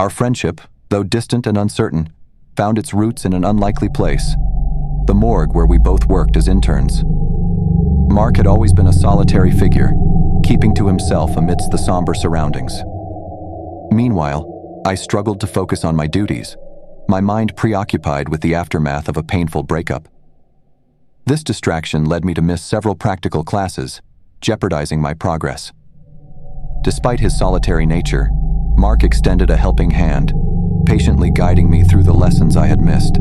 Our friendship, though distant and uncertain, found its roots in an unlikely place, the morgue where we both worked as interns. Mark had always been a solitary figure, keeping to himself amidst the somber surroundings. Meanwhile, I struggled to focus on my duties, my mind preoccupied with the aftermath of a painful breakup. This distraction led me to miss several practical classes, jeopardizing my progress. Despite his solitary nature, Mark extended a helping hand, patiently guiding me through the lessons I had missed.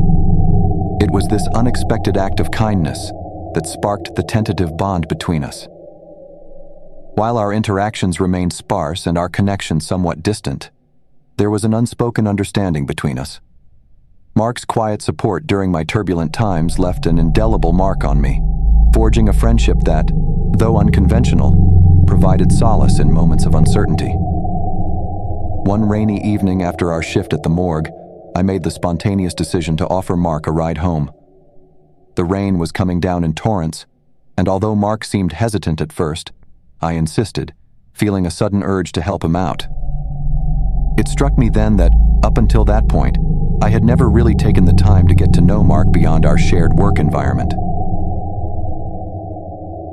It was this unexpected act of kindness that sparked the tentative bond between us. While our interactions remained sparse and our connection somewhat distant, there was an unspoken understanding between us. Mark's quiet support during my turbulent times left an indelible mark on me, forging a friendship that, though unconventional, provided solace in moments of uncertainty. One rainy evening after our shift at the morgue, I made the spontaneous decision to offer Mark a ride home. The rain was coming down in torrents, and although Mark seemed hesitant at first, I insisted, feeling a sudden urge to help him out. It struck me then that, up until that point, I had never really taken the time to get to know Mark beyond our shared work environment.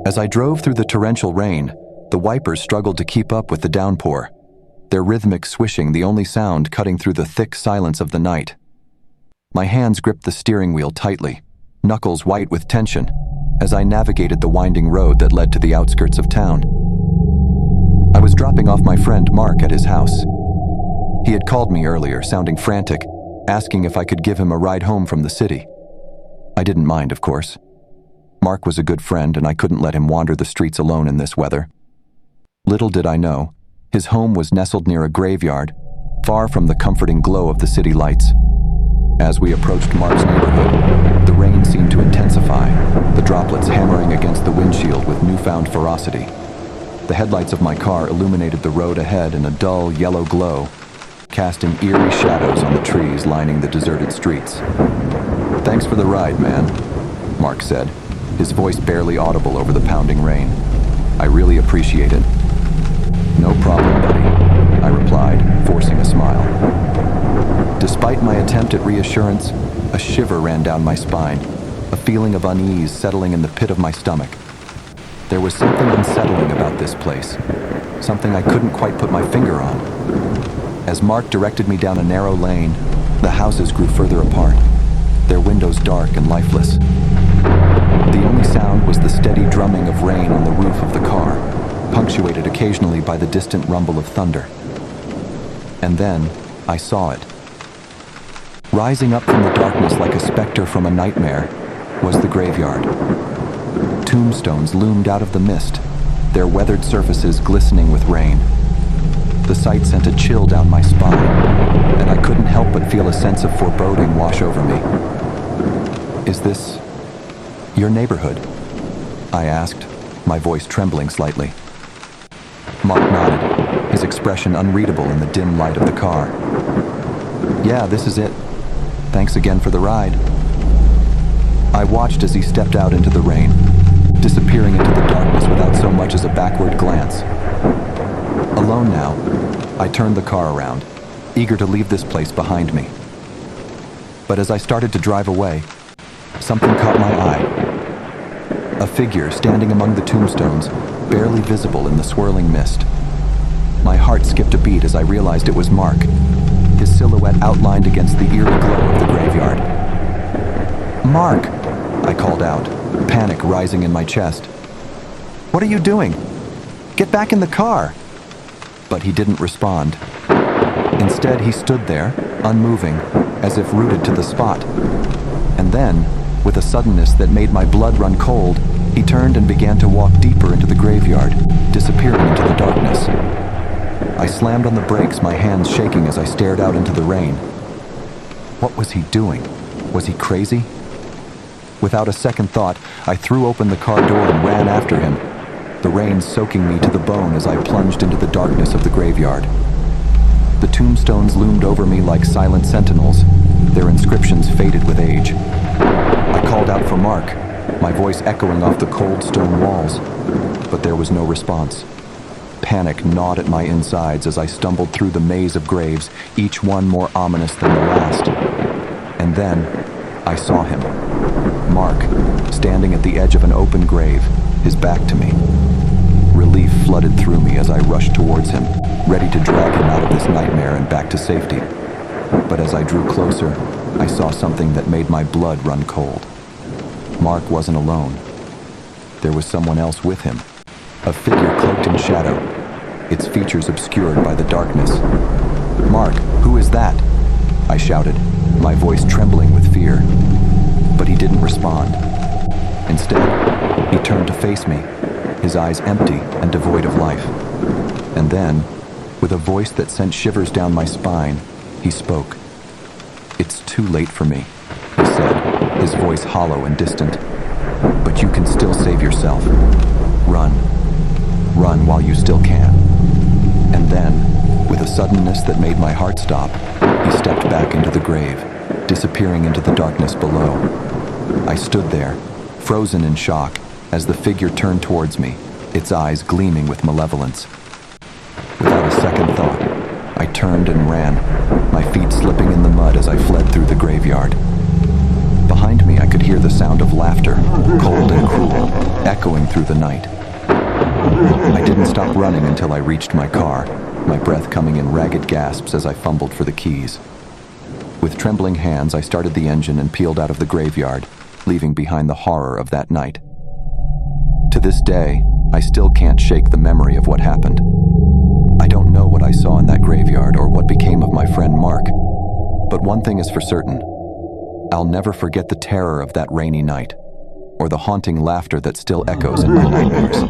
As I drove through the torrential rain, the wipers struggled to keep up with the downpour, their rhythmic swishing the only sound cutting through the thick silence of the night. My hands gripped the steering wheel tightly, knuckles white with tension, as I navigated the winding road that led to the outskirts of town. I was dropping off my friend Mark at his house. He had called me earlier, sounding frantic, asking if I could give him a ride home from the city. I didn't mind, of course. Mark was a good friend, and I couldn't let him wander the streets alone in this weather. Little did I know, his home was nestled near a graveyard, far from the comforting glow of the city lights. As we approached Mark's neighborhood, the rain seemed to intensify, the droplets hammering against the windshield with newfound ferocity. The headlights of my car illuminated the road ahead in a dull yellow glow, casting eerie shadows on the trees lining the deserted streets. "Thanks for the ride, man," Mark said, his voice barely audible over the pounding rain. "I really appreciate it." "No problem, buddy," I replied, forcing a smile. Despite my attempt at reassurance, a shiver ran down my spine, a feeling of unease settling in the pit of my stomach. There was something unsettling about this place, something I couldn't quite put my finger on. As Mark directed me down a narrow lane, the houses grew further apart, their windows dark and lifeless. The only sound was the steady drumming of rain on the roof of the car, punctuated occasionally by the distant rumble of thunder. And then, I saw it. Rising up from the darkness like a specter from a nightmare was the graveyard. Tombstones loomed out of the mist, their weathered surfaces glistening with rain. The sight sent a chill down my spine, and I couldn't help but feel a sense of foreboding wash over me. "Is this your neighborhood?" I asked, my voice trembling slightly. Mark nodded, his expression unreadable in the dim light of the car. "Yeah, this is it. Thanks again for the ride." I watched as he stepped out into the rain, disappearing into the darkness without so much as a backward glance. Alone now, I turned the car around, eager to leave this place behind me. But as I started to drive away, something caught my eye. A figure standing among the tombstones, barely visible in the swirling mist. My heart skipped a beat as I realized it was Mark, his silhouette outlined against the eerie glow of the graveyard. "Mark!" I called out, panic rising in my chest. "What are you doing? Get back in the car!" But he didn't respond. Instead, he stood there, unmoving, as if rooted to the spot. And then, with a suddenness that made my blood run cold, he turned and began to walk deeper into the graveyard, disappearing into the darkness. I slammed on the brakes, my hands shaking as I stared out into the rain. What was he doing? Was he crazy? Without a second thought, I threw open the car door and ran after him, the rain soaking me to the bone as I plunged into the darkness of the graveyard. The tombstones loomed over me like silent sentinels, their inscriptions faded with age. I called out for Mark, my voice echoing off the cold stone walls, but there was no response. Panic gnawed at my insides as I stumbled through the maze of graves, each one more ominous than the last. And then, I saw him. Mark, standing at the edge of an open grave, his back to me. Relief flooded through me as I rushed towards him, ready to drag him out of this nightmare and back to safety. But as I drew closer, I saw something that made my blood run cold. Mark wasn't alone. There was someone else with him. A figure cloaked in shadow, its features obscured by the darkness. "Mark, who is that?" I shouted, my voice trembling with fear. But he didn't respond. Instead, he turned to face me, his eyes empty and devoid of life. And then, with a voice that sent shivers down my spine, he spoke. "It's too late for me," he said, his voice hollow and distant. "But you can still save yourself. Run. Run while you still can." And then, with a suddenness that made my heart stop, he stepped back into the grave, disappearing into the darkness below. I stood there, frozen in shock, as the figure turned towards me, its eyes gleaming with malevolence. Without a second thought, I turned and ran, my feet slipping in the mud as I fled through the graveyard. Behind me, I could hear the sound of laughter, cold and cruel, echoing through the night. I didn't stop running until I reached my car, my breath coming in ragged gasps as I fumbled for the keys. With trembling hands, I started the engine and peeled out of the graveyard, leaving behind the horror of that night. To this day, I still can't shake the memory of what happened. I don't know what I saw in that graveyard or what became of my friend Mark, but one thing is for certain. I'll never forget the terror of that rainy night, or the haunting laughter that still echoes in my nightmares.